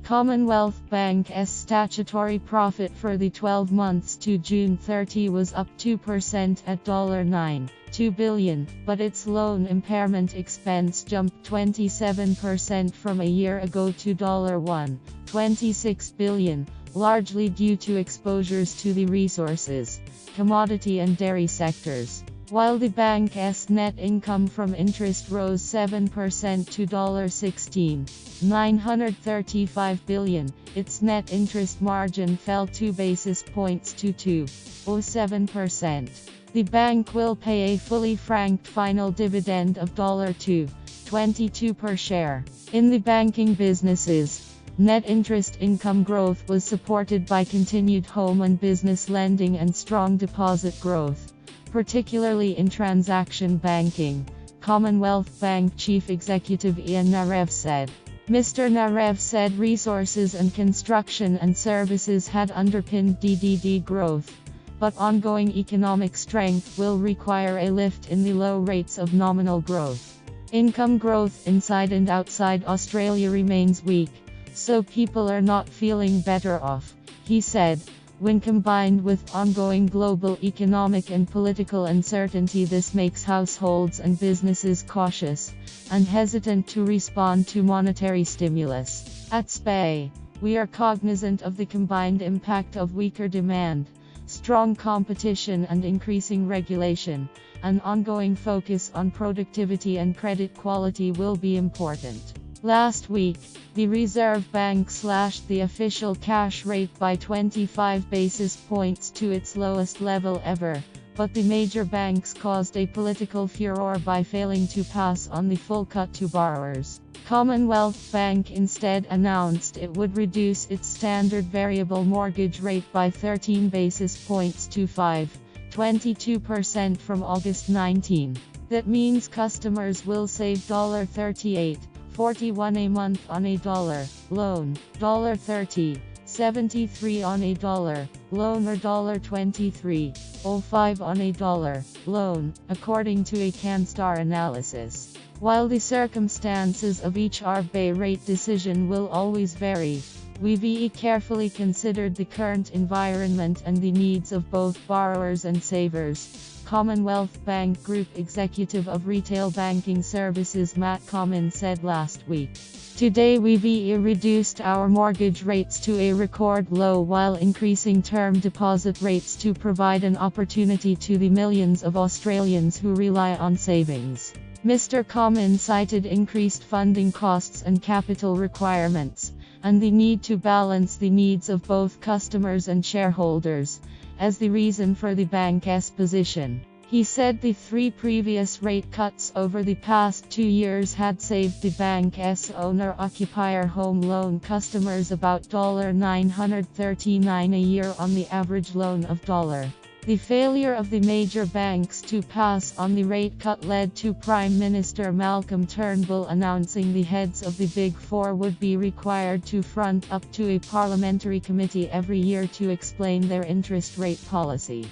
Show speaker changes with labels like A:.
A: Commonwealth Bank's statutory profit for the 12 months to June 30 was up 2% at $9.2 billion, but its loan impairment expense jumped 27% from a year ago to $1.26 billion, largely due to exposures to the resources, commodity and dairy sectors. While the bank's net income from interest rose 7% to $16.935 billion, its net interest margin fell 2 basis points to 2.07%. The bank will pay a fully franked final dividend of $2.22 per share. In the banking businesses, net interest income growth was supported by continued home and business lending and strong deposit growth, particularly in transaction banking, Commonwealth Bank Chief Executive Ian Narev said. Mr. Narev said resources and construction and services had underpinned DDD growth, but ongoing economic strength will require a lift in the low rates of nominal growth. Income growth inside and outside Australia remains weak, so people are not feeling better off, he said. When combined with ongoing global economic and political uncertainty, this makes households and businesses cautious and hesitant to respond to monetary stimulus. At SPA, we are cognizant of the combined impact of weaker demand, strong competition and increasing regulation. An ongoing focus on productivity and credit quality will be important. Last week, the Reserve Bank slashed the official cash rate by 25 basis points to its lowest level ever, but the major banks caused a political furor by failing to pass on the full cut to borrowers. Commonwealth Bank instead announced it would reduce its standard variable mortgage rate by 13 basis points to 5.22% from August 19. That means customers will save $38.41 a month on a dollar loan, $30.73 on a dollar loan, or $23.05 on a dollar loan, according to a CanStar analysis. While the circumstances of each RBA rate decision will always vary, we've carefully considered the current environment and the needs of both borrowers and savers, Commonwealth Bank Group Executive of Retail Banking Services Matt Comyn said last week. Today we've reduced our mortgage rates to a record low while increasing term deposit rates to provide an opportunity to the millions of Australians who rely on savings. Mr. Comyn cited increased funding costs and capital requirements, and the need to balance the needs of both customers and shareholders, as the reason for the bank's position. He said the 3 previous rate cuts over the past 2 years had saved the bank's owner-occupier home loan customers about $939 a year on the average loan of $. The failure of the major banks to pass on the rate cut led to Prime Minister Malcolm Turnbull announcing the heads of the Big Four would be required to front up to a parliamentary committee every year to explain their interest rate policy.